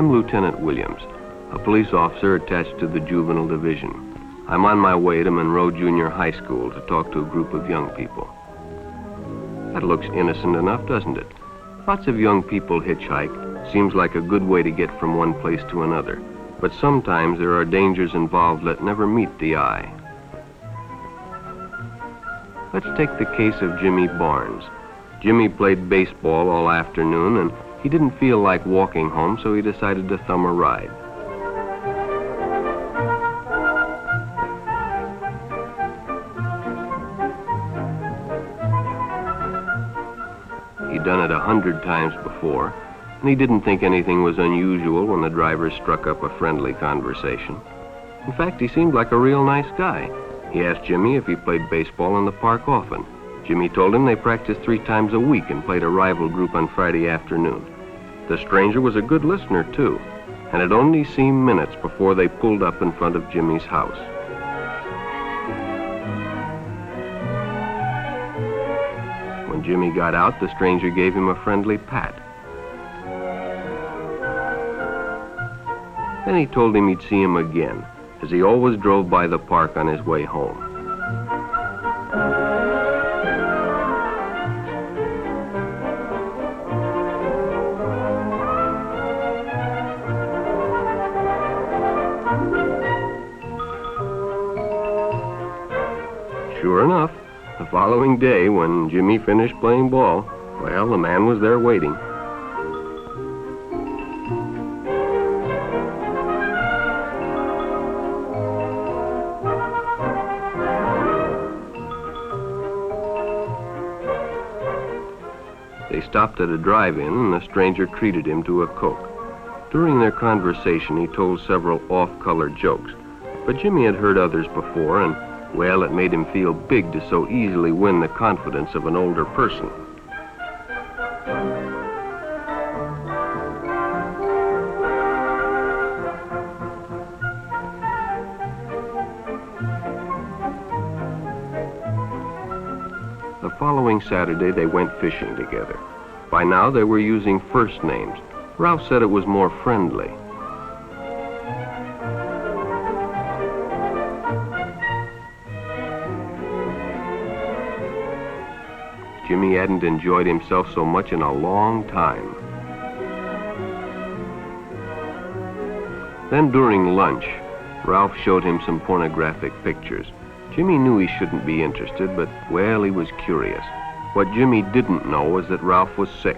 I'm Lieutenant Williams, a police officer attached to the Juvenile Division. I'm on my way to Monroe Junior High School to talk to a group of young people. That looks innocent enough, doesn't it? Lots of young people hitchhike. Seems like a good way to get from one place to another. But sometimes there are dangers involved that never meet the eye. Let's take the case of Jimmy Barnes. Jimmy played baseball all afternoon and he didn't feel like walking home, so he decided to thumb a ride. He'd done it 100 times before, and he didn't think anything was unusual when the driver struck up a friendly conversation. In fact, he seemed like a real nice guy. He asked Jimmy if he played baseball in the park often. Jimmy told him they practiced 3 times a week and played a rival group on Friday afternoon. The stranger was a good listener, too, and it only seemed minutes before they pulled up in front of Jimmy's house. When Jimmy got out, the stranger gave him a friendly pat. Then he told him he'd see him again, as he always drove by the park on his way home. Sure enough, the following day, when Jimmy finished playing ball, well, the man was there waiting. They stopped at a drive-in, and the stranger treated him to a Coke. During their conversation, he told several off-color jokes, but Jimmy had heard others before, and, well, it made him feel big to so easily win the confidence of an older person. The following Saturday, they went fishing together. By now, they were using first names. Ralph said it was more friendly. Jimmy hadn't enjoyed himself so much in a long time. Then during lunch, Ralph showed him some pornographic pictures. Jimmy knew he shouldn't be interested, but, well, he was curious. What Jimmy didn't know was that Ralph was sick,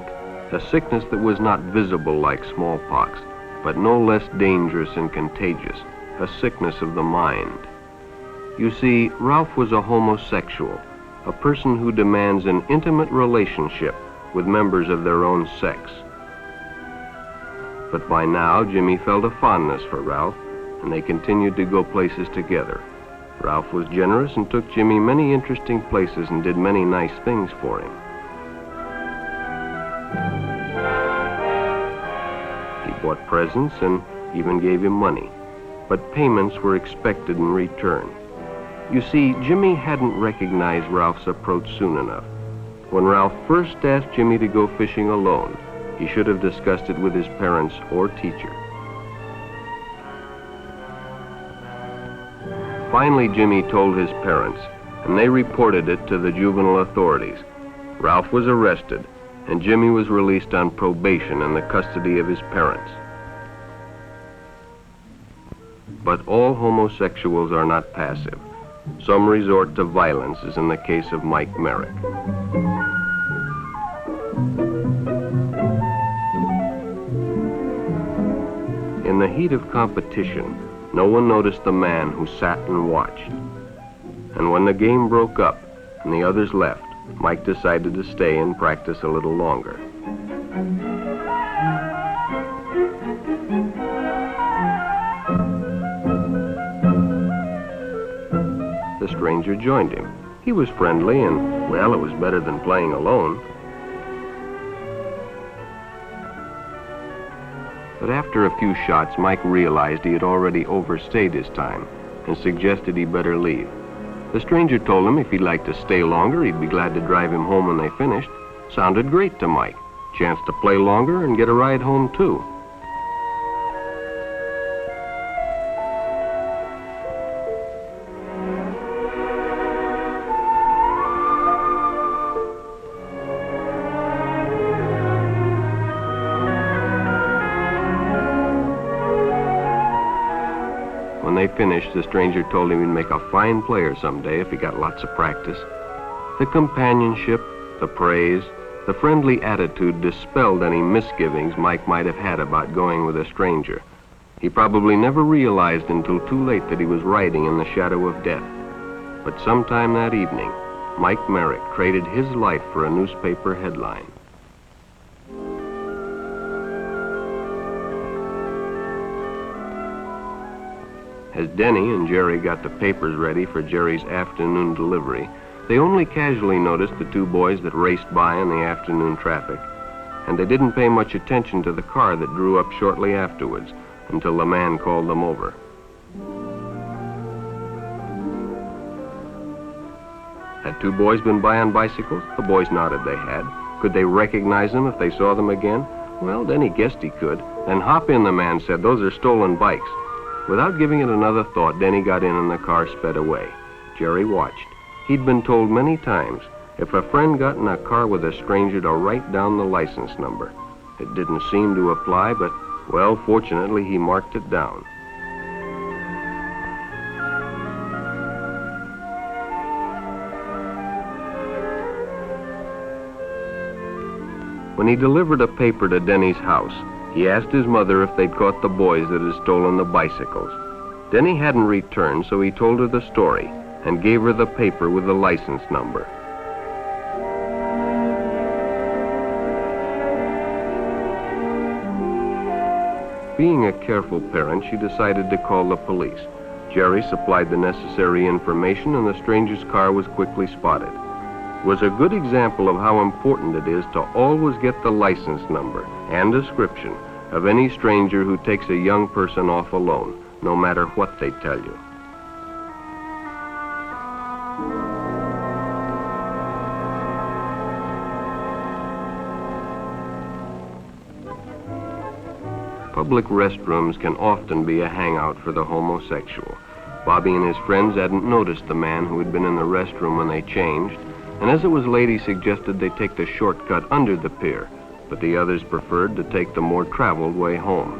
a sickness that was not visible like smallpox, but no less dangerous and contagious, a sickness of the mind. You see, Ralph was a homosexual, a person who demands an intimate relationship with members of their own sex. But by now, Jimmy felt a fondness for Ralph, and they continued to go places together. Ralph was generous and took Jimmy many interesting places and did many nice things for him. He bought presents and even gave him money, but payments were expected in return. You see, Jimmy hadn't recognized Ralph's approach soon enough. When Ralph first asked Jimmy to go fishing alone, he should have discussed it with his parents or teacher. Finally, Jimmy told his parents, and they reported it to the juvenile authorities. Ralph was arrested, and Jimmy was released on probation in the custody of his parents. But all homosexuals are not passive. Some resort to violence, as in the case of Mike Merrick. In the heat of competition, no one noticed the man who sat and watched. And when the game broke up and the others left, Mike decided to stay and practice a little longer. The stranger joined him. He was friendly and, well, it was better than playing alone. But after a few shots, Mike realized he had already overstayed his time and suggested he better leave. The stranger told him if he'd like to stay longer, he'd be glad to drive him home when they finished. Sounded great to Mike. Chance to play longer and get a ride home, too. they finished, the stranger told him he'd make a fine player someday if he got lots of practice. The companionship, the praise, the friendly attitude dispelled any misgivings Mike might have had about going with a stranger. He probably never realized until too late that he was riding in the shadow of death. But sometime that evening, Mike Merrick traded his life for a newspaper headline. As Denny and Jerry got the papers ready for Jerry's afternoon delivery, they only casually noticed the two boys that raced by in the afternoon traffic, and they didn't pay much attention to the car that drew up shortly afterwards until the man called them over. Had two boys been by on bicycles? The boys nodded they had. Could they recognize them if they saw them again? Well, Denny guessed he could. Then hop in, the man said. Those are stolen bikes. Without giving it another thought, Denny got in and the car sped away. Jerry watched. He'd been told many times, if a friend got in a car with a stranger, to write down the license number. It didn't seem to apply, but, well, fortunately, he marked it down. When he delivered a paper to Denny's house, he asked his mother if they'd caught the boys that had stolen the bicycles. Denny hadn't returned, so he told her the story and gave her the paper with the license number. Being a careful parent, she decided to call the police. Jerry supplied the necessary information, and the stranger's car was quickly spotted. It was a good example of how important it is to always get the license number and description of any stranger who takes a young person off alone, no matter what they tell you. Public restrooms can often be a hangout for the homosexual. Bobby and his friends hadn't noticed the man who had been in the restroom when they changed, and as it was late, he suggested they take the shortcut under the pier, but the others preferred to take the more traveled way home.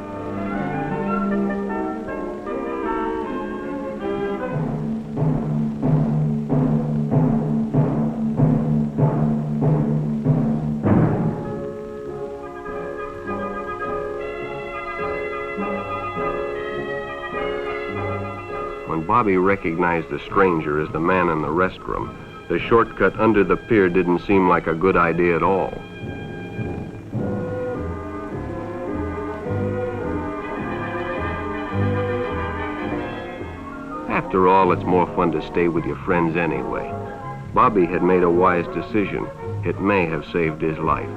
When Bobby recognized the stranger as the man in the restroom, the shortcut under the pier didn't seem like a good idea at all. After all, it's more fun to stay with your friends anyway. Bobby had made a wise decision. It may have saved his life.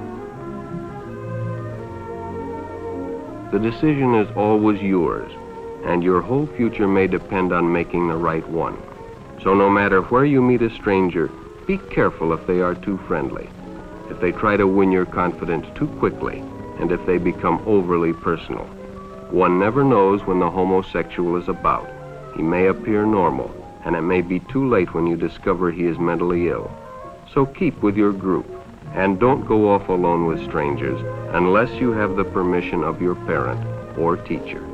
The decision is always yours, and your whole future may depend on making the right one. So no matter where you meet a stranger, be careful if they are too friendly, if they try to win your confidence too quickly, and if they become overly personal. One never knows when the homosexual is about. He may appear normal, and it may be too late when you discover he is mentally ill. So keep with your group, and don't go off alone with strangers unless you have the permission of your parent or teacher.